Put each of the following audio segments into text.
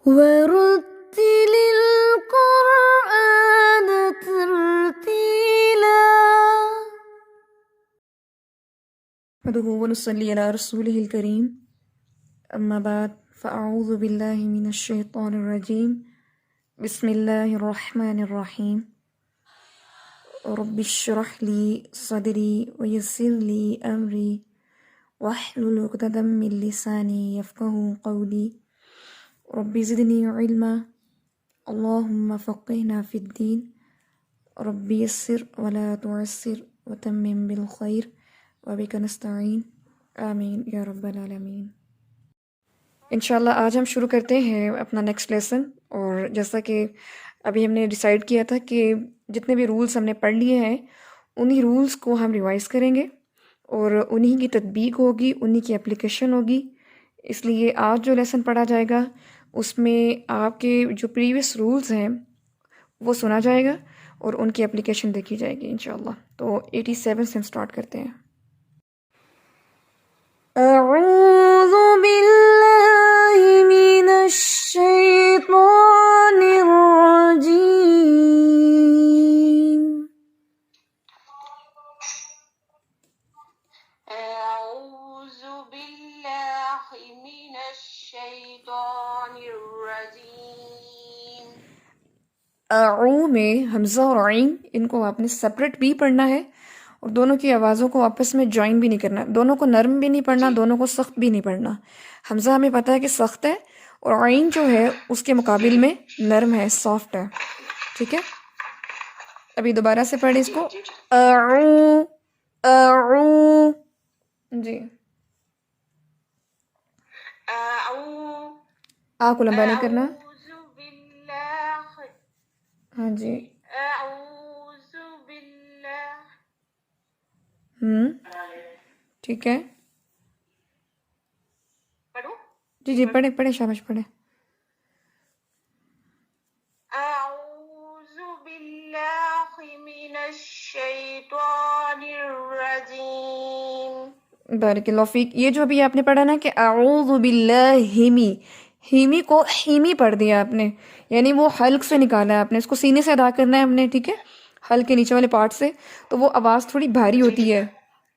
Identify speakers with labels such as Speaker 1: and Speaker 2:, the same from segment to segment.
Speaker 1: ورتل القرآن ترتيلا نحمده ونصلي على رسوله الكريم أما بعد فأعوذ بالله من الشيطان الرجيم بسم الله الرحمن الرحيم رب اشرح لي صدري ويسر لي أمري واحلل عقدة من لساني يفقهوا قولي رب زدني علما اللهم فقهنا في الدين رب يسر ولا تعسر وتمم بالخير وبك نستعين آمین یا رب العالمین۔ انشاءاللہ آج ہم شروع کرتے ہیں اپنا نیکسٹ لیسن، اور جیسا کہ ابھی ہم نے ڈیسائیڈ کیا تھا کہ جتنے بھی رولز ہم نے پڑھ لیے ہیں انہی رولز کو ہم ریوائز کریں گے اور انہی کی تطبیق ہوگی، انہی کی اپلیکیشن ہوگی۔ اس لیے آج جو لیسن پڑھا جائے گا اس میں آپ کے جو پریویس رولز ہیں وہ سنا جائے گا اور ان کی اپلیکیشن دیکھی جائے گی انشاءاللہ۔ تو 87 سے ہم سٹارٹ کرتے ہیں۔ اعوذ باللہ من الشیطان الرجیم۔
Speaker 2: أعوذ بالله من الشيطان الرجيم۔
Speaker 1: اعو میں حمزہ اور عین ان کو آپ نے سپریٹ بھی پڑھنا ہے اور دونوں کی آوازوں کو آپس میں جوائن بھی نہیں کرنا، دونوں کو نرم بھی نہیں پڑھنا، دونوں کو سخت بھی نہیں پڑھنا۔ حمزہ ہمیں پتہ ہے کہ سخت ہے اور عین جو ہے اس کے مقابل میں نرم ہے، سافٹ ہے، ٹھیک ہے؟ ابھی دوبارہ سے پڑھیں اس کو۔ اعو اعو جی، آ کو لمبا نہیں کرنا۔
Speaker 2: أعوذ بالله
Speaker 1: ہاں جی،
Speaker 2: أعوذ بالله
Speaker 1: ٹھیک ہے،
Speaker 2: پڑھوں؟
Speaker 1: جی جی پڑھے پڑھے، شاباش پڑھے۔
Speaker 2: أعوذ بالله من الشيطان الرجيم۔
Speaker 1: بارک اللہ فیک۔ یہ جو ابھی آپ نے پڑھا نا کہ اعوذ باللہ ہیمی کو ہیمی پڑھ دیا آپ نے، یعنی وہ حلق سے نکالا ہے آپ نے، اس کو سینے سے ادا کرنا ہے ہم نے، ٹھیک ہے؟ حلق کے نیچے والے پارٹ سے، تو وہ آواز تھوڑی بھاری ہوتی ہے۔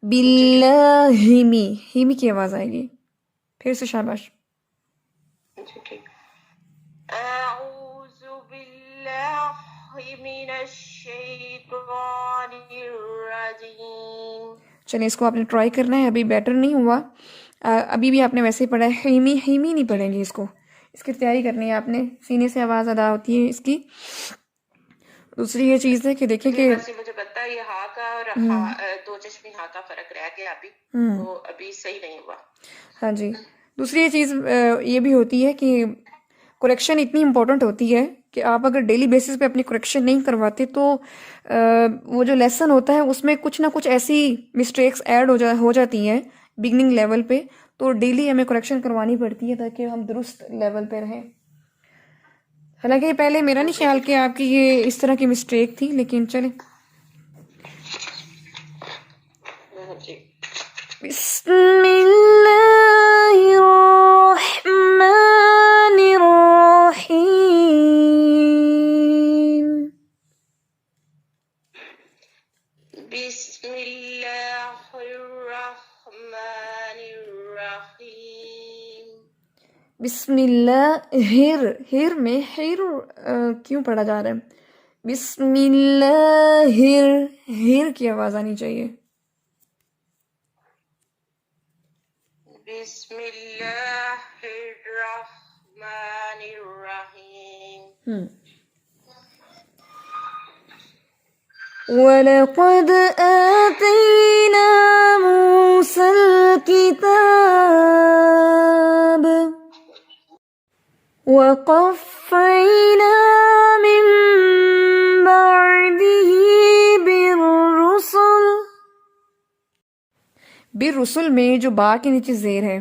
Speaker 1: باللہ ہیمی کی آواز آئے گی۔ پھر سے شاباش۔
Speaker 2: أعوذ بالله من الشيطان الرجيم۔
Speaker 1: چلیں اس کو آپ نے ٹرائی کرنا ہے، ابھی بیٹر نہیں ہوا، ابھی بھی آپ نے ویسے ہی پڑھا ہے، ہیمی نہیں پڑھیں گے اس کو، اس کی تیاری کرنی ہے آپ نے، سینے سے آواز ادا ہوتی ہے اس کی۔ دوسری یہ چیز ہے کہ دیکھیں کہ
Speaker 2: ویسے مجھے پتا ہے یہ ہا کا اور دو چشمی ہا کا فرق رہ گیا ابھی، تو ابھی صحیح نہیں ہوا۔
Speaker 1: ہاں جی، دوسری یہ چیز یہ بھی ہوتی ہے کہ کریکشن اتنی امپورٹنٹ ہوتی ہے کہ آپ اگر ڈیلی بیسس پہ اپنی کریکشن نہیں کرواتے تو وہ جو لیسن ہوتا ہے اس میں کچھ نہ کچھ ایسی مسٹیکس ایڈ ہو جاتی ہیں بگننگ لیول پہ، تو ڈیلی ہمیں کریکشن کروانی پڑتی ہے تاکہ ہم درست لیول پہ رہیں۔ حالانکہ پہلے میرا نہیں خیال کہ آپ کی یہ اس طرح کی مسٹیک تھی، لیکن چلیں۔ بسم اللہ الرحمن الرحیم۔
Speaker 2: بسم اللہ الرحمن الرحیم۔
Speaker 1: بسم اللہ ہر میں ہر کیوں پڑھا جا رہا ہے؟ بسم اللہ ہر کی آواز آنی چاہیے۔
Speaker 2: بسم اللہ الرحمن الرحیم۔
Speaker 1: وَلَقَدْ آتَيْنَا مُوسَى الْكِتَابَ وَقَفَّيْنَا مِن بَعْدِهِ بالرسل میں جو با کے نیچے زیر ہے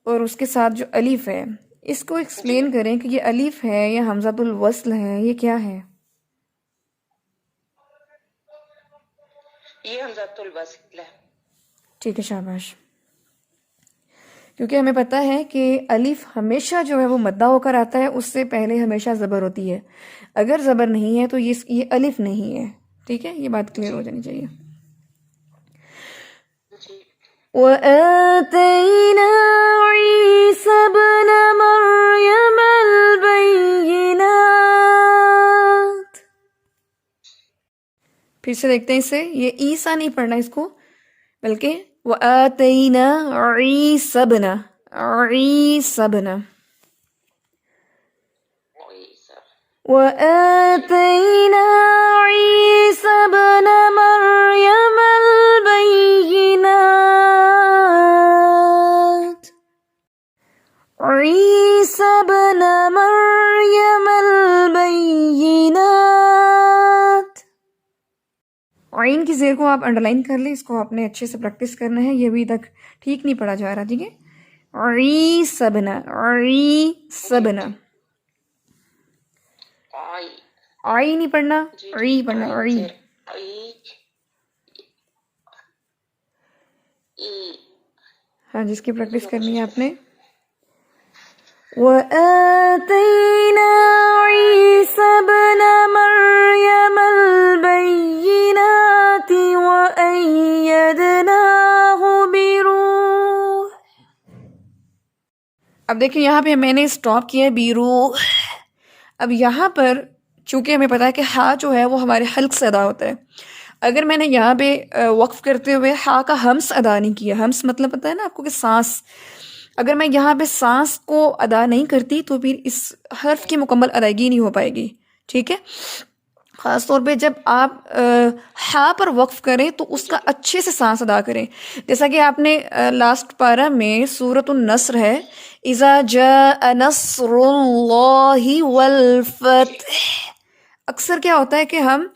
Speaker 1: اور اس کے ساتھ جو الف ہے، اس کو ایکسپلین کریں کہ یہ الف ہے یا حمزۃ الوصل ہے، یہ کیا ہے؟
Speaker 2: یہ حمزۃ الوصل ہے۔
Speaker 1: ٹھیک ہے، شاباش۔ کیونکہ ہمیں پتہ ہے کہ الف ہمیشہ جو ہے وہ مدہ ہو کر آتا ہے، اس سے پہلے ہمیشہ زبر ہوتی ہے. اگر زبر نہیں ہے تو یہ الف نہیں ہے. ٹھیک ہے، یہ بات کلیئر ہو جانی چاہیے.
Speaker 2: جی
Speaker 1: وَآتَيْنَا عِيسَى ابْنَ مَرْيَمَ الْبَيِّنَاتِ. پھر سے دیکھتے ہیں اسے، یہ عیسیٰ نہیں پڑھنا اس کو، بلکہ وَآتَيْنَا عِيسَى ابْنَ وَآتَيْنَا عِيسَى ابْنَ مَرْيَمَ الْبَيِّنَاتِ. عِيسَى ابْنَ مَرْيَمَ الْبَيِّنَاتِ. عین کی زیر کو آپ انڈرلائن کر لیں، اس کو آپ نے اچھے سے پریکٹس کرنا ہے، یہ ابھی تک ٹھیک نہیں پڑھا جا رہا. ٹھیک ہے، عِيسَى ابْنَ آئی نہیں پڑھنا، عی پڑھنا، عی. ہاں جی، اس کی پریکٹس کرنی ہے آپ نے. وَآتَيْنَا عِيسَى ابْنَ مَرْيَمَ الْبَيِّنَاتِ وَأَيَّدْنَاهُ بِرُوحٍ. اب دیکھیں یہاں پہ میں نے اسٹاپ کیا ہے بیروح. اب یہاں پر چونکہ ہمیں پتا ہے کہ ہا جو ہے وہ ہمارے حلق سے ادا ہوتا ہے. اگر میں نے یہاں پہ وقف کرتے ہوئے ہا کا ہمس ادا نہیں کیا، ہمس مطلب پتہ ہے نا آپ کو کہ سانس، اگر میں یہاں پہ سانس کو ادا نہیں کرتی تو پھر اس حرف کی مکمل ادائیگی نہیں ہو پائے گی. ٹھیک ہے، خاص طور پہ جب آپ ہا پر وقف کریں تو اس کا اچھے سے سانس ادا کریں. جیسا کہ آپ نے لاسٹ پارہ میں سورۃ النصر ہے، اذا جاء نصر اللہ والفتح، اکثر کیا ہوتا ہے کہ ہم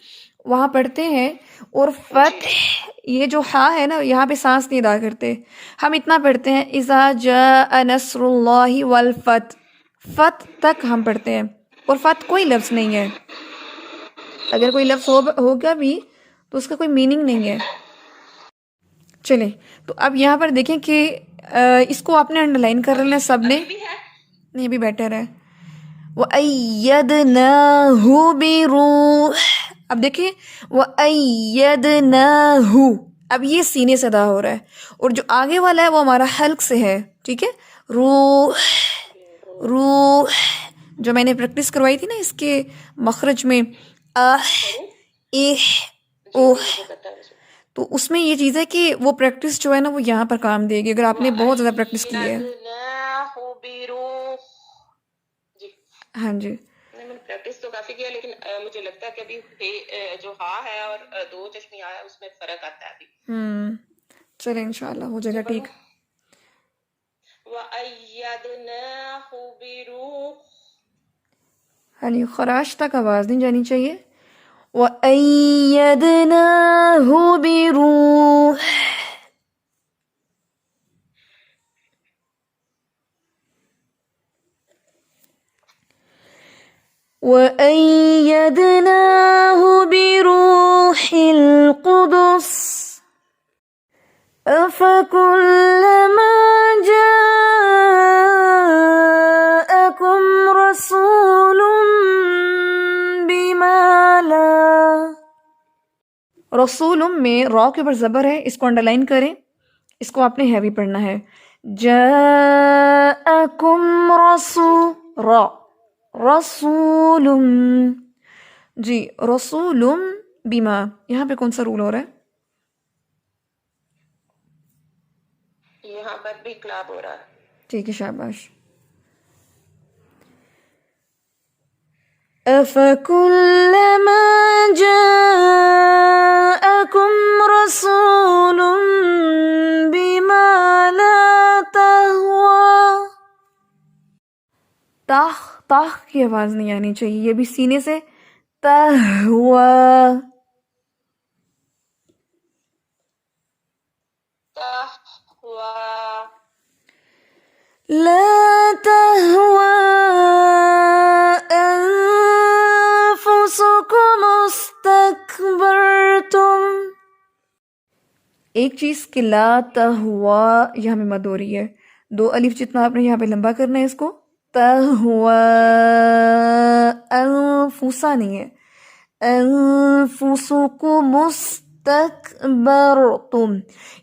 Speaker 1: وہاں پڑھتے ہیں اور فتح، یہ جو ہا ہے نا یہاں پہ سانس نہیں ادا کرتے، ہم اتنا پڑھتے ہیں اذا جاء نصر اللہ والفتح، فتح تک ہم پڑھتے ہیں، اور فتح کوئی لفظ نہیں ہے. اگر کوئی لفظ ہوگا بھی تو اس کا کوئی میننگ نہیں ہے. چلیں تو اب یہاں پر دیکھیں کہ اس کو آپ نے انڈرلائن کر لینا سب نے. نہیں بھی بیٹر ہے. وَأَيَّدْنَاهُ بِرُوحٍ. اب دیکھیں وَأَيَّدْنَاهُ، اب یہ سینے سے ادا ہو رہا ہے، اور جو آگے والا ہے وہ ہمارا حلق سے ہے. ٹھیک ہے، روح، روح جو میں نے پریکٹس کروائی تھی نا اس کے مخرج میں، تو اس میں یہ چیز ہے کہ وہ پریکٹس جو ہے نا وہ یہاں پر کام دے گی اگر آپ نے بہت زیادہ پریکٹس کی ہے. ہاں جی،
Speaker 2: میں نے پریکٹس تو کافی کیا، لیکن مجھے لگتا ہے کہ ابھی جو ہا ہے اور دو چشمی ہا ہے اس میں فرق آتا ہے ابھی.
Speaker 1: چلیں انشاءاللہ ہو جائے گا ٹھیک.
Speaker 2: وَأَيَّدْنَاهُ بِرُوحٍ.
Speaker 1: ہاں جی، خراش تک آواز نہیں جانی چاہیے. وَأَيَّدْنَاهُ بِرُوحٍ. وَأَيَّدْنَاهُ بِرُوحِ الْقُدُسِ أَفَكُلَّمَا جَاءَكُمْ رَسُولٌ بِمَا لَا. رسول میں را کے اوپر زبر ہے، اس کو انڈرلائن کریں، اس کو آپ نے ہیوی پڑھنا ہے. جاءکم رسول جی، رسول بما، یہاں پہ کون سا رول ہو رہا ہے؟
Speaker 2: یہاں پر بھی کلاب ہو رہا ہے.
Speaker 1: ٹھیک ہے، شاباش. أَفَكُلَّمَا جَاءَكُمْ رَسُولٌ بِمَا لَا تَهْوَى. تاہ کی آواز نہیں آنی چاہیے، یہ بھی سینے سے. تَهْوَى، لَا تَهْوَى أَنفُسُكُمُ اسْتَكْبَرْتُمْ. ایک چیز کہ لا تہوا یہاں میں مد ہو رہی ہے، دو الف جتنا آپ نے یہاں پہ لمبا کرنا ہے اس کو. تہوا انفسا نہیں ہے، انفسکم استکبرتم.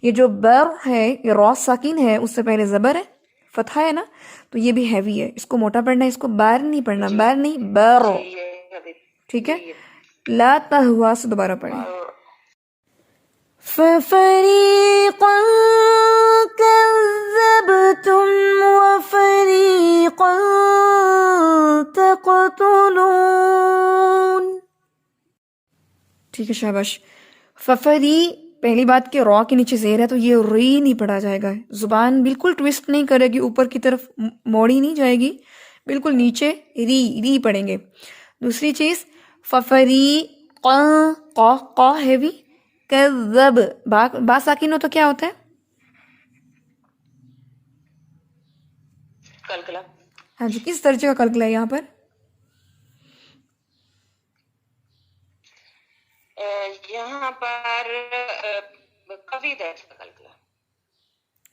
Speaker 1: یہ جو بر ہے یہ را ساکن ہے، اس سے پہلے زبر ہے، فتحہ ہے نا، تو یہ بھی ہیوی ہے، اس کو موٹا پڑھنا ہے، اس کو بار نہیں پڑھنا،
Speaker 2: جی
Speaker 1: بار نہیں بر.
Speaker 2: جی یہ ابھی
Speaker 1: ٹھیک
Speaker 2: جی
Speaker 1: ہے، لا تہوا سے دوبارہ پڑھیں.
Speaker 2: اور
Speaker 1: فَفَرِيقًا كَذَّبْتُمْ وَفَرِيقًا تَقْتُلُونَ. ٹھیک ہے، شاباش. ففری، پہلی بات کہ را کے نیچے زیر ہے تو یہ ری نہیں پڑھا جائے گا، زبان بالکل ٹویسٹ نہیں کرے گی، اوپر کی طرف موڑی نہیں جائے گی، بالکل نیچے ری پڑھیں گے. دوسری چیز ففری قا ہیوی، کذب با ساکن ہو تو کیا ہوتا ہے؟
Speaker 2: کلکلا.
Speaker 1: ہاں جی، کس درجے کا کلکلا ہے یہاں پر؟
Speaker 2: یہاں پر قوی درج کا کلکلا.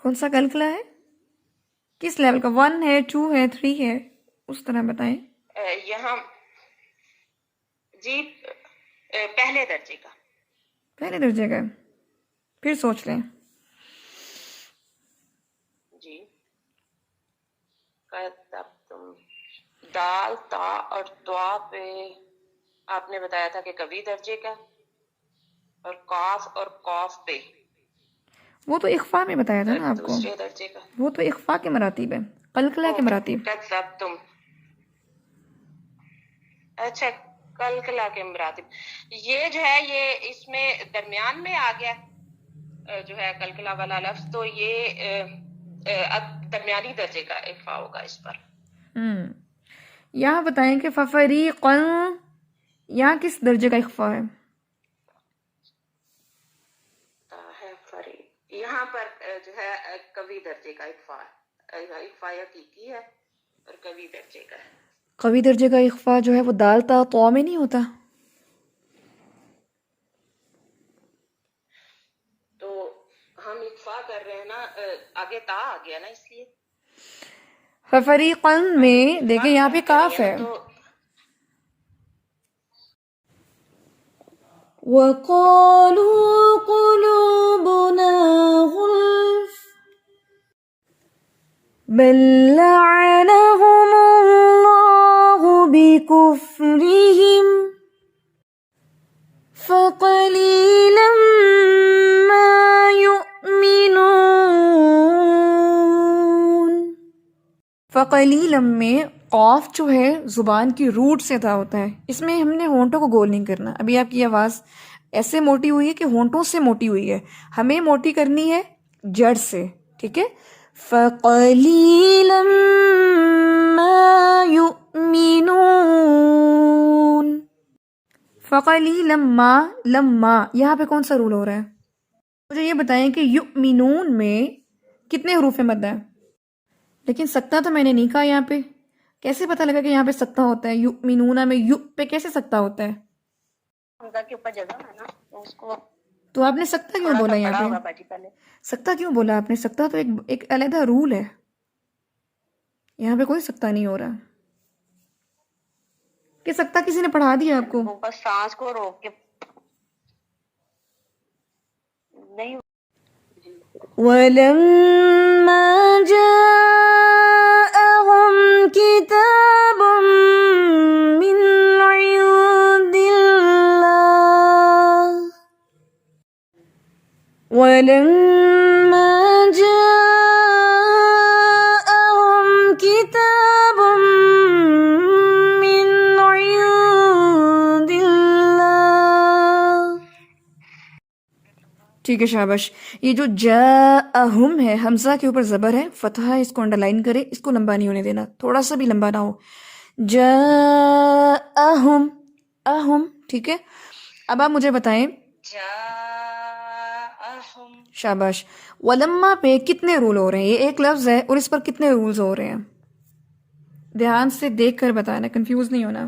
Speaker 1: کون سا کلکلا ہے؟ کس لیول کا؟ 1 ہے، 2 ہے، 3 ہے، اس طرح بتائیں.
Speaker 2: یہاں جی پہلے درجے کا.
Speaker 1: پہلے درجے کا، پھر سوچ لیں.
Speaker 2: جی تم دال تا اور دعا پہ آپ نے بتایا تھا کہ قوی درجے کا، اور قاف اور قاف پہ
Speaker 1: وہ تو اخفا میں بتایا تھا نا آپ کو،
Speaker 2: دوسرے درجے کا.
Speaker 1: وہ تو اخفا کے مراتب ہے، قلقلہ کے مراتب.
Speaker 2: تم اچھا کلکلا کے مراتب، یہ جو ہے یہ اس میں درمیان میں آ گیا جو ہے کلکلا والا لفظ، تو یہ اب درمیانی درجے کا اخفا ہوگا اس پر.
Speaker 1: یہاں بتائیں کہ ففریقاً یہاں کس درجے کا اخفا ہے؟
Speaker 2: یہاں پر جو ہے قوی درجے کا اخفا ہے، اخفا حقیقی ہے اور قوی درجے کا ہے.
Speaker 1: قوی درجے کا اخفا جو ہے وہ دال تا طا میں نہیں ہوتا.
Speaker 2: تو ہم اخفا کر رہے ہیں نا، آگے تا آ گیا نا، اس لیے
Speaker 1: ففریقاً میں دیکھیں یہاں پہ کاف ہے. وَقَالُوا قُلُوبُنَا غُلْفٌ بَل لَّعَنَهُمُ اللَّهُ بِكُفْرِهِمْ فَقَلِيلًا مَّا يُؤْمِنُونَ. فَقَلِيلًا میں قاف جو ہے زبان کی روٹ سے ادا ہوتا ہے، اس میں ہم نے ہونٹوں کو گول نہیں کرنا. ابھی آپ کی آواز ایسے موٹی ہوئی ہے کہ ہونٹوں سے موٹی ہوئی ہے، ہمیں موٹی کرنی ہے جڑ سے. ٹھیک ہے، فَقَلِيلًا مَّا يُؤْمِنُونَ. فَقَلِيلًا مَّا، لَمَّا یہاں پہ کون سا رول ہو رہا ہے؟ مجھے یہ بتائیں کہ یؤمنون میں کتنے حروف مد ہیں؟ لیکن سکتہ تو میں نے نہیں کہا. یہاں پہ کیسے پتہ لگا کہ یہاں پہ سکتہ ہوتا ہے؟ یؤمنون میں یو پہ کیسے سکتہ ہوتا ہے؟
Speaker 2: کے اوپر جگہ ہے نا، تو اس کو
Speaker 1: تو آپ نے سکتہ کیوں بولا یہاں پہ؟
Speaker 2: پہلے
Speaker 1: سکتہ کیوں بولا آپ نے؟ سکتہ تو ایک علیحدہ رول ہے، یہاں پہ کوئی سکتہ نہیں ہو رہا. کہ سکتہ کسی نے پڑھا دیا آپ کو؟
Speaker 2: بس سانس کو روک کے نہیں.
Speaker 1: وَلَمَّا جَاءَهُمْ كِتَابٌ مِّنْ عِندِ اللَّهِ وَلَمَّا جَاءَهُمْ كِتَابٌ مِّنْ عِندِ اللَّهِ. ٹھیک ہے، شاباش. یہ جو جاءہم ہے حمزہ کے اوپر زبر ہے، فتحہ ہے، اس کو انڈرلائن کرے، اس کو لمبا نہیں ہونے دینا، تھوڑا سا بھی لمبا نہ ہو. جاءہم، اہم. ٹھیک ہے، اب آپ مجھے بتائیں.
Speaker 2: جاءہم.
Speaker 1: شاباش. ولما پہ کتنے رول ہو رہے ہیں؟ یہ ایک لفظ ہے اور اس پر کتنے رولز ہو رہے ہیں؟ دھیان سے دیکھ کر بتانا، کنفیوز نہیں ہونا.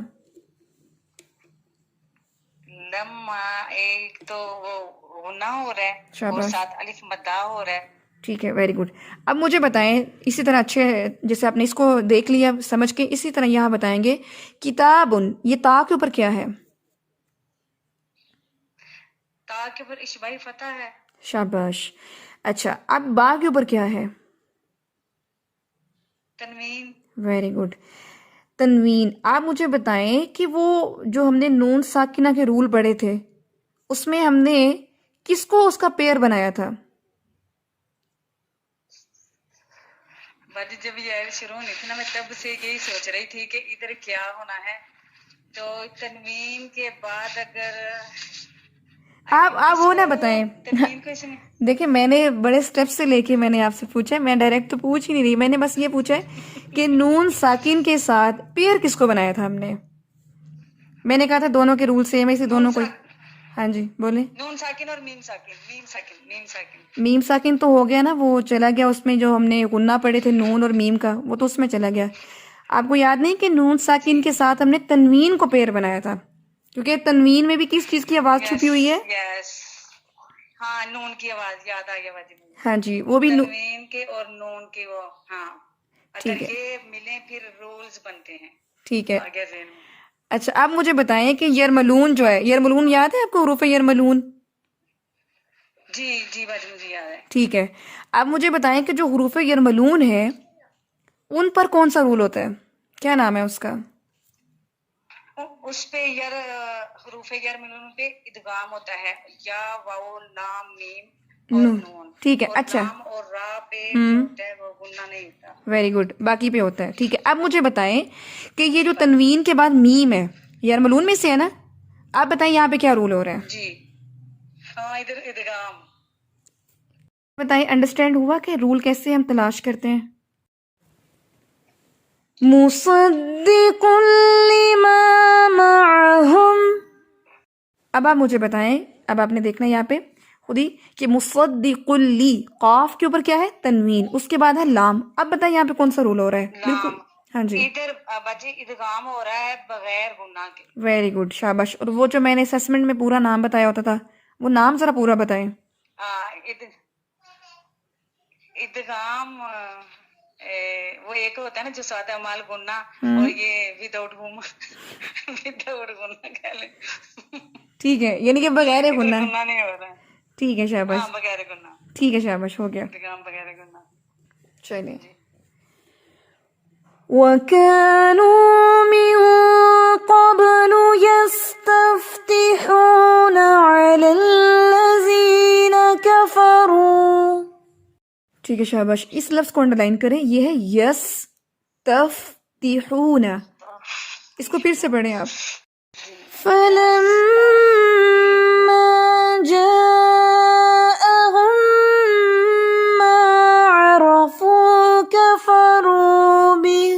Speaker 2: لما ایک تو وہ ہونا ہو رہا ہے، اور
Speaker 1: شاباش.
Speaker 2: ساتھ الف مدہ ہو رہا ہے.
Speaker 1: ٹھیک ہے، ویری گڈ. اب مجھے بتائیں اسی طرح اچھے، جیسے آپ نے اس کو دیکھ لیا سمجھ کے، اسی طرح یہاں بتائیں گے کتابن، یہ تا کے اوپر کیا ہے؟
Speaker 2: تا کے اوپر اشبائی فتح ہے.
Speaker 1: شاباش. اچھا، اب با کے اوپر کیا ہے؟
Speaker 2: تنوین.
Speaker 1: ویری گڈ، تنوین. آپ مجھے بتائیں کہ وہ جو ہم نے نون ساکنہ کے رول پڑھے تھے، اس میں ہم نے کس کو اس کا پیر بنایا تھا؟
Speaker 2: باجی جب یہ آیت شروع ہونی تھی نا، میں تب سے یہی سوچ رہی تھی کہ ادھر کیا ہونا ہے. تو تنوین کے بعد اگر
Speaker 1: آپ وہ نہ بتائیں.
Speaker 2: تنوین کو اس میں
Speaker 1: دیکھیں، میں نے بڑے سٹیپ سے لے کے میں نے آپ سے پوچھا ہے، میں ڈائریکٹ تو پوچھ ہی نہیں رہی، میں نے بس یہ پوچھا ہے کہ نون ساکن کے ساتھ پیر کس کو بنایا تھا ہم نے؟ میں نے کہا تھا دونوں کے رول سیم ہے، اسی دونوں کو. ہاں جی بولیں.
Speaker 2: نون ساکن اور میم ساکن. میم ساکن. میم ساکن.
Speaker 1: میم ساکن تو ہو گیا نا، وہ چلا گیا اس میں، جو ہم نے غنہ پڑھے تھے نون اور میم کا، وہ تو اس میں چلا گیا. آپ کو یاد نہیں کہ نون ساکن کے ساتھ ہم نے تنوین کو پیر بنایا تھا، کیونکہ تنوین میں بھی کس چیز کی آواز چھپی ہوئی ہے؟
Speaker 2: یس، ہاں، نون کی آواز یاد آ گیا باجی.
Speaker 1: ہاں جی، وہ بھی
Speaker 2: تنوین کے اور نون کے وہ، ہاں، اگر
Speaker 1: ٹھیک ہے،
Speaker 2: یہ ملیں پھر رولز بنتے ہیں.
Speaker 1: ٹھیک ہے.
Speaker 2: آگے ذہن میں.
Speaker 1: اچھا، آپ مجھے بتائیں کہ یرملون جو ہے، یرملون یاد ہے آپ کو حروف یرملون؟
Speaker 2: جی جی باجی مجھے یاد ہے.
Speaker 1: ٹھیک ہے. آپ مجھے بتائیں کہ جو حروف یرملون ہے ان پر کون سا رول ہوتا ہے؟ کیا نام ہے اس کا؟
Speaker 2: اس پہ حروف یر ملون پہ ادغام ہوتا ہے، یا واو لام میم اور نون.
Speaker 1: ٹھیک ہے.
Speaker 2: اور
Speaker 1: اچھا،
Speaker 2: لام اور را پہ جو ہوتا ہے وہ گننا نہیں ہوتا.
Speaker 1: ویری گڈ، باقی پہ ہوتا ہے. ٹھیک ہے. اب مجھے بتائیں کہ یہ جو تنوین کے بعد میم ہے، یرملون میں سے ہے نا، آپ بتائیں یہاں پہ کیا رول ہو رہا ہے؟
Speaker 2: جی ہاں، ادھر ادغام.
Speaker 1: بتائیں، انڈرسٹینڈ ہوا کہ رول کیسے ہم تلاش کرتے ہیں؟ مصدق لما معہم. اب آپ مجھے بتائیں، اب آپ نے دیکھنا یہاں پہ خود ہی کہ مصدق لی، قاف کے اوپر کیا ہے؟ تنوین، اس کے بعد ہے لام. اب بتائیں یہاں پہ کون سا رول ہو رہا ہے؟ بالکل، ہاں جی،
Speaker 2: ادھر باجی ادغام ہو رہا ہے بغیر گناہ کے.
Speaker 1: ویری گڈ، شاباش. اور وہ جو میں نے اسسمنٹ میں پورا نام بتایا ہوتا تھا، وہ نام ذرا پورا بتائیں.
Speaker 2: ادغام وہ ایک ہوتا ہے نا جو سادہ مال گننا، اور یہ وداؤٹ گننا کہہ لیں.
Speaker 1: ٹھیک ہے، یعنی کہ بغیر گناہ.
Speaker 2: گناہ نہیں ہو رہا ہے.
Speaker 1: ٹھیک ہے، شاباش.
Speaker 2: ہاں، بغیر گناہ.
Speaker 1: ٹھیک ہے، شاباش، ہو گیا.
Speaker 2: ادغام بغیر گناہ.
Speaker 1: چلیں. وَكَانُوا مِن قَبْلُ يَسْتَفْتِحُونَ عَلَى الَّذِينَ كَفَرُوا. ٹھیک ہے، شاباش. اس لفظ کو انڈرلائن کریں، یہ ہے یس تفتحون. اس کو پھر سے پڑھیں آپ. فَلَمَّا جَاءَهُم مَّا عَرَفُوا كَفَرُوا بِهِ.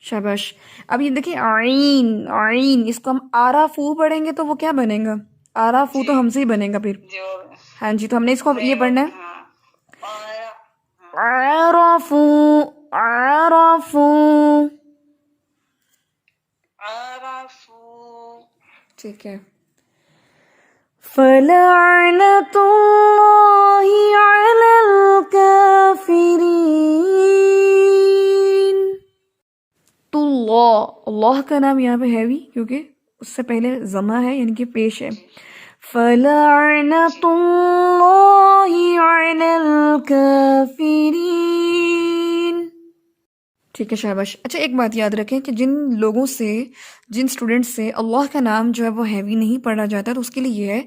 Speaker 1: شاباش. اب یہ دیکھیں، عین، عین، اس کو ہم آرافو پڑھیں گے تو وہ کیا بنے گا؟ آرافو تو ہم سے ہی بنے گا پھر. ہاں جی، تو ہم نے اس کو یہ پڑھنا ہے، عرفو، عرفو. ٹھیک ہے. فَلَعْنَةُ اللَّهِ عَلَى الْكَافِرِينَ. تو اللہ کا نام یہاں پہ ہیوی کیونکہ اس سے پہلے ضمہ ہے، یعنی کہ پیش ہے. فَلَعْنَةُ اللَّهِ عَلَى الْكَافِرِينَ. ٹھیک ہے، شاباش. اچھا، ایک بات یاد رکھیں کہ جن لوگوں سے، جن اسٹوڈنٹ سے اللہ کا نام جو ہے وہ ہیوی نہیں پڑھا جاتا، تو اس کے لیے یہ ہے،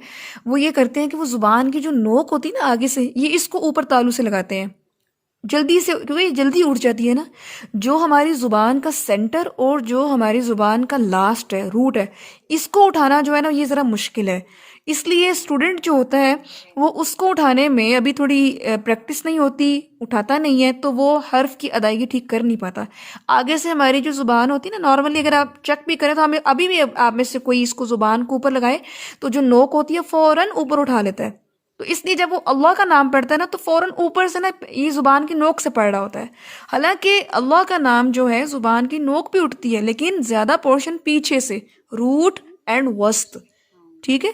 Speaker 1: وہ یہ کرتے ہیں کہ وہ زبان کی جو نوک ہوتی ہے نا آگے سے، یہ اس کو اوپر تالو سے لگاتے ہیں جلدی سے، کیونکہ یہ جلدی اٹھ جاتی ہے نا. جو ہماری زبان کا سینٹر اور جو ہماری زبان کا لاسٹ ہے، روٹ ہے، اس کو اٹھانا جو ہے نا یہ ذرا مشکل ہے. اس لیے اسٹوڈنٹ جو ہوتا ہے وہ اس کو اٹھانے میں ابھی تھوڑی پریکٹس نہیں ہوتی، اٹھاتا نہیں ہے، تو وہ حرف کی ادائیگی ٹھیک کر نہیں پاتا. آگے سے ہماری جو زبان ہوتی ہے نا، نارملی اگر آپ چیک بھی کریں تو ہمیں ابھی بھی آپ میں سے کوئی اس کو زبان کو اوپر لگائے تو جو نوک ہوتی ہے فوراً اوپر اٹھا لیتا ہے. تو اس لیے جب وہ اللہ کا نام پڑھتا ہے نا تو فوراً اوپر سے نا یہ زبان کی نوک سے پڑھ رہا ہوتا ہے. حالانکہ اللہ کا نام جو ہے زبان کی نوک بھی اٹھتی ہے، لیکن زیادہ پورشن پیچھے سے، روٹ اینڈ وسط. ٹھیک ہے.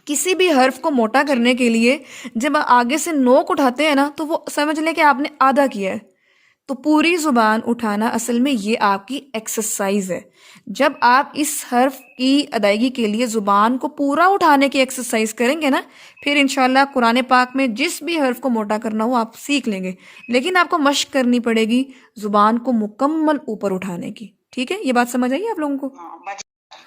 Speaker 1: کسی بھی حرف کو موٹا کرنے کے لیے جب آگے سے نوک اٹھاتے ہیں نا تو وہ سمجھ لیں کہ آپ نے آدھا کیا ہے. تو پوری زبان اٹھانا اصل میں یہ آپ کی ایکسرسائز ہے. جب آپ اس حرف کی ادائیگی کے لیے زبان کو پورا اٹھانے کی ایکسرسائز کریں گے نا، پھر انشاءاللہ قرآن پاک میں جس بھی حرف کو موٹا کرنا ہو آپ سیکھ لیں گے. لیکن آپ کو مشق کرنی پڑے گی زبان کو مکمل اوپر اٹھانے کی. ٹھیک ہے، یہ بات سمجھ آئی آپ لوگوں کو؟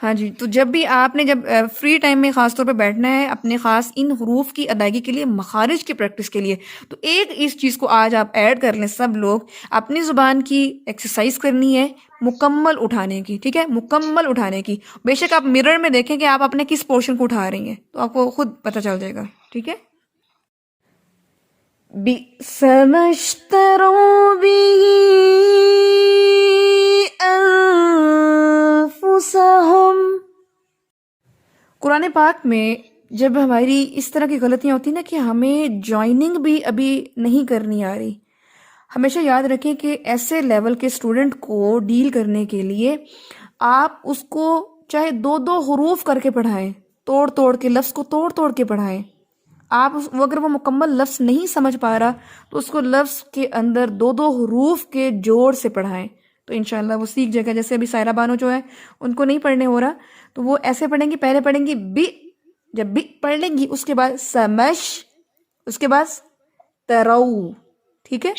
Speaker 1: ہاں جی. تو جب بھی آپ نے جب فری ٹائم میں خاص طور پہ بیٹھنا ہے اپنے خاص ان حروف کی ادائیگی کے لیے، مخارج کی پریکٹس کے لیے، تو ایک اس چیز کو آج آپ ایڈ کر لیں. سب لوگ اپنی زبان کی ایکسرسائز کرنی ہے مکمل اٹھانے کی. ٹھیک ہے، مکمل اٹھانے کی. بے شک آپ مرر میں دیکھیں کہ آپ اپنے کس پورشن کو اٹھا رہی ہیں تو آپ کو خود پتہ چل جائے گا. ٹھیک ہے. بئس ما اشتروا به انفسهم. قرآن پاک میں جب ہماری اس طرح کی غلطیاں ہوتی ہیں نا کہ ہمیں جوائننگ بھی ابھی نہیں کرنی آ رہی، ہمیشہ یاد رکھیں کہ ایسے لیول کے اسٹوڈنٹ کو ڈیل کرنے کے لیے آپ اس کو چاہے 2 حروف کر کے پڑھائیں، توڑ توڑ کے لفظ کو توڑ توڑ کے پڑھائیں. آپ اگر وہ مکمل لفظ نہیں سمجھ پا رہا تو اس کو لفظ کے اندر 2 حروف کے جوڑ سے پڑھائیں تو انشاءاللہ وہ سیکھ جائے گا. جیسے ابھی سائرہ بانو جو ہے ان کو نہیں پڑھنے ہو رہا تو وہ ایسے پڑھیں گی، پہلے پڑھیں گی بی، جب بی پڑھ لیں گی اس کے بعد سمش، اس کے بعد ترو. ٹھیک ہے،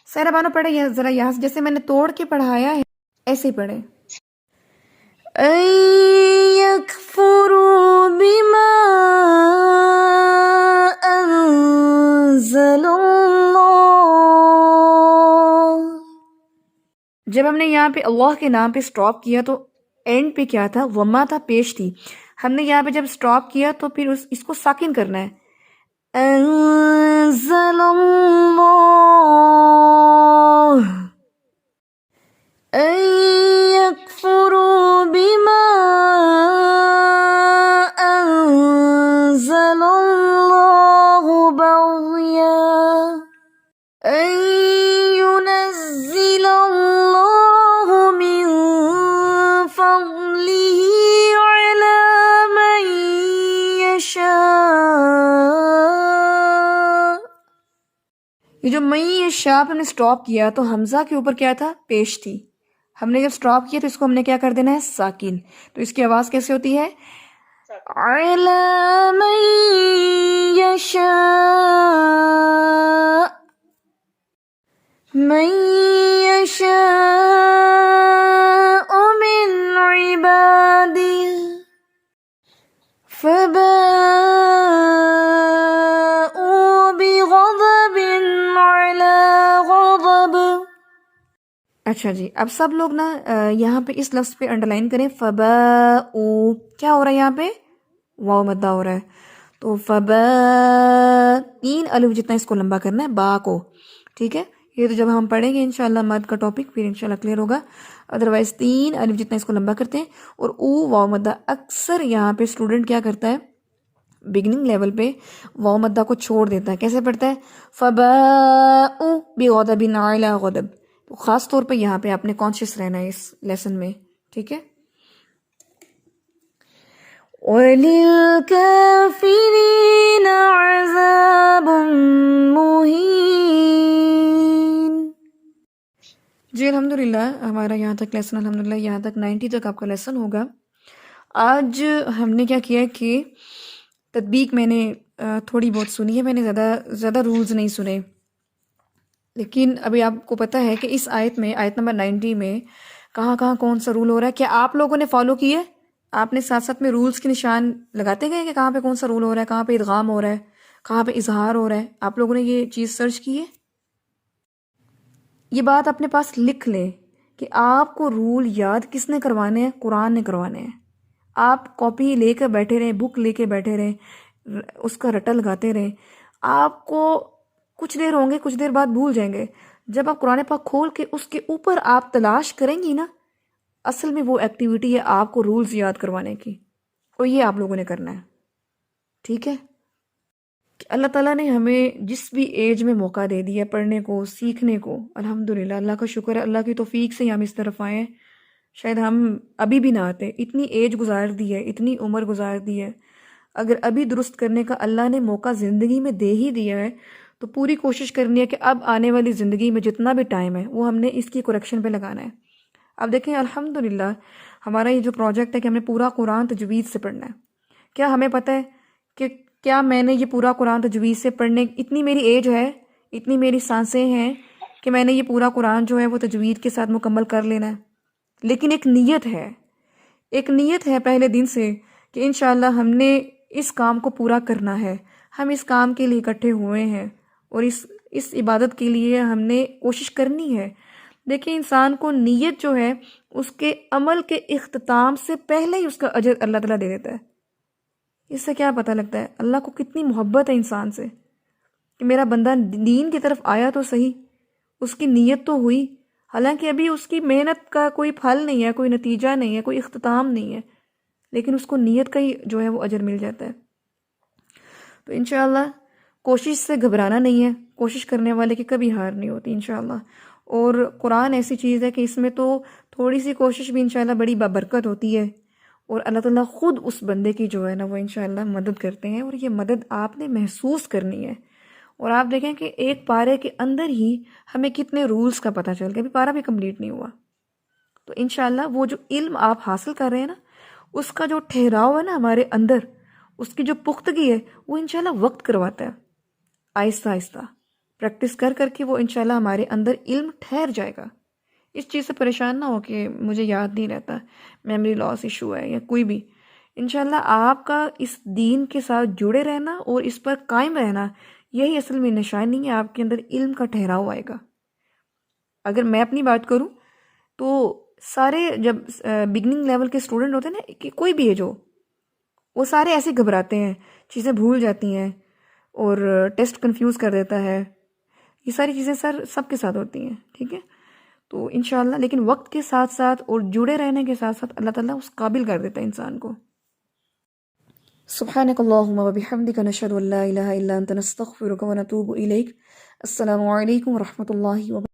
Speaker 1: سائرہ بانو پڑھے یہ ذرا یہاں سے جیسے میں نے توڑ کے پڑھایا ہے ایسے ہی پڑھیں. يكفروا بما أنزل الله. جب ہم نے یہاں پہ اللہ کے نام پہ سٹاپ کیا تو اینڈ پہ کیا تھا؟ وما تھا، پیش تھی. ہم نے یہاں پہ جب سٹاپ کیا تو پھر اس کو ساکن کرنا ہے. انزل اللہ ان يكفروا بما انزل الله بغيا ان ينزل الله من فضله على من يشاء. یہ جو من یشاء پہ ہم نے سٹاپ کیا تو حمزہ کے اوپر کیا تھا؟ پیش تھی. ہم نے جب سٹاپ کیا تو اس کو ہم نے کیا کر دینا ہے؟ ساکن. تو اس کی آواز کیسے ہوتی ہے؟ علی من یشاء، من یشاء من عباده فباءوا بغضب على غضب. اچھا جی، اب سب لوگ نا یہاں پہ اس لفظ پہ انڈرلائن کریں. فباءوا کیا ہو رہا ہے؟ یہاں پہ واو مدہ ہو رہا ہے. تو فبا 3 الف جتنا اس کو لمبا کرنا ہے با کو. ٹھیک ہے، یہ تو جب ہم پڑھیں گے انشاءاللہ مد کا ٹاپک پھر انشاءاللہ کلیئر ہوگا. ادروائز 3 الف جتنا اس کو لمبا کرتے ہیں. اور او واو مدہ اکثر یہاں پہ اسٹوڈنٹ کیا کرتا ہے بگننگ لیول پہ واو مدہ کو چھوڑ دیتا ہے. کیسے پڑھتا ہے؟ فباءوا بغضب علی غضب. تو خاص طور پہ یہاں پہ آپ نے کانشیس رہنا ہے اس لیسن میں. ٹھیک ہے. وَلِلْكَافِرِينَ عَذَابٌ مُّهِينٌ. جی الحمدللہ ہمارا یہاں تک لیسن، الحمدللہ یہاں تک 90 تک آپ کا لیسن ہوگا. آج ہم نے کیا کیا کہ تطبیق میں نے تھوڑی بہت سنی ہے، میں نے زیادہ رولز نہیں سنے. لیکن ابھی آپ کو پتہ ہے کہ اس آیت میں، آیت نمبر 90 میں کہاں کون سا رول ہو رہا ہے. کیا آپ لوگوں نے فالو کیے؟ آپ نے ساتھ ساتھ میں رولز کے نشان لگاتے گئے کہ کہاں پہ کون سا رول ہو رہا ہے، کہاں پہ ادغام ہو رہا ہے، کہاں پہ اظہار ہو رہا ہے. آپ لوگوں نے یہ چیز سرچ کی ہے؟ یہ بات اپنے پاس لکھ لیں کہ آپ کو رول یاد کس نے کروانے ہیں؟ قرآن نے کروانے ہیں. آپ کاپی لے کے بیٹھے رہیں، بک لے کے بیٹھے رہیں، اس کا رٹا لگاتے رہیں. آپ کو کچھ دیر ہوں گے، کچھ دیر بعد بھول جائیں گے. جب آپ قرآن پاک کھول کے اس کے اوپر آپ تلاش کریں گی نا، اصل میں وہ ایکٹیویٹی ہے آپ کو رولز یاد کروانے کی، اور یہ آپ لوگوں نے کرنا ہے. ٹھیک ہے. اللہ تعالیٰ نے ہمیں جس بھی ایج میں موقع دے دیا پڑھنے کو، سیکھنے کو، الحمدللہ اللہ کا شکر ہے. اللہ کی توفیق سے ہی ہم اس طرف آئے ہیں. شاید ہم ابھی بھی نہ آتے. اتنی ایج گزار دی ہے، اتنی عمر گزار دی ہے. اگر ابھی درست کرنے کا اللہ نے موقع زندگی میں دے ہی دیا ہے تو پوری کوشش کرنی ہے کہ اب آنے والی زندگی میں جتنا بھی ٹائم ہے وہ ہم نے اس کی کریکشن پہ لگانا ہے. اب دیکھیں الحمدللہ ہمارا یہ جو پروجیکٹ ہے کہ ہم نے پورا قرآن تجوید سے پڑھنا ہے. کیا ہمیں پتہ ہے کہ کیا میں نے یہ پورا قرآن تجوید سے پڑھنے، اتنی میری ایج ہے، اتنی میری سانسیں ہیں کہ میں نے یہ پورا قرآن جو ہے وہ تجوید کے ساتھ مکمل کر لینا ہے. لیکن ایک نیت ہے پہلے دن سے کہ انشاءاللہ ہم نے اس کام کو پورا کرنا ہے. ہم اس کام کے لیے اکٹھے ہوئے ہیں اور اس عبادت کے لیے ہم نے کوشش کرنی ہے. دیکھیں انسان کو نیت جو ہے اس کے عمل کے اختتام سے پہلے ہی اس کا اجر اللہ تعالیٰ دے دیتا ہے. اس سے کیا پتہ لگتا ہے اللہ کو کتنی محبت ہے انسان سے کہ میرا بندہ دین کی طرف آیا تو صحیح، اس کی نیت تو ہوئی، حالانکہ ابھی اس کی محنت کا کوئی پھل نہیں ہے، کوئی نتیجہ نہیں ہے، کوئی اختتام نہیں ہے، لیکن اس کو نیت کا ہی جو ہے وہ اجر مل جاتا ہے. تو انشاءاللہ کوشش سے گھبرانا نہیں ہے، کوشش کرنے والے کی کبھی ہار نہیں ہوتی انشاءاللہ. اور قرآن ایسی چیز ہے کہ اس میں تو تھوڑی سی کوشش بھی انشاءاللہ بڑی بابرکت ہوتی ہے، اور اللہ تعالیٰ خود اس بندے کی جو ہے نا وہ انشاءاللہ مدد کرتے ہیں. اور یہ مدد آپ نے محسوس کرنی ہے. اور آپ دیکھیں کہ ایک پارے کے اندر ہی ہمیں کتنے رولز کا پتہ چل گیا، ابھی پارہ بھی کمپلیٹ نہیں ہوا. تو انشاءاللہ وہ جو علم آپ حاصل کر رہے ہیں نا اس کا جو ٹھہراؤ ہے نا ہمارے اندر، اس کی جو پختگی ہے وہ انشاءاللہ وقت کرواتا ہے. آہستہ آہستہ پریکٹس کر کر کے وہ انشاءاللہ ہمارے اندر علم ٹھہر جائے گا. اس چیز سے پریشان نہ ہو کہ مجھے یاد نہیں رہتا، میموری لاس ایشو ہے یا کوئی بھی. انشاءاللہ آپ کا اس دین کے ساتھ جڑے رہنا اور اس پر قائم رہنا یہی اصل میں نشانی ہے، آپ کے اندر علم کا ٹھہراؤ آئے گا. اگر میں اپنی بات کروں تو سارے جب بگننگ لیول کے اسٹوڈنٹ ہوتے ہیں نا، کہ کوئی بھی ایج ہو، وہ سارے ایسے گھبراتے ہیں، چیزیں بھول جاتی ہیں اور ٹیسٹ کنفیوز کر دیتا ہے. یہ ساری چیزیں سب کے ساتھ ہوتی ہیں، ٹھیک ہے. تو انشاءاللہ لیکن وقت کے ساتھ ساتھ اور جڑے رہنے کے ساتھ ساتھ اللہ تعالیٰ اس قابل کر دیتا ہے انسان کو. سبحانک اللہم و بحمدک نشہد ان لا الہ الا انت نستغفرک و نتوب الیک. السلام علیکم ورحمۃ اللہ وبرکاتہ.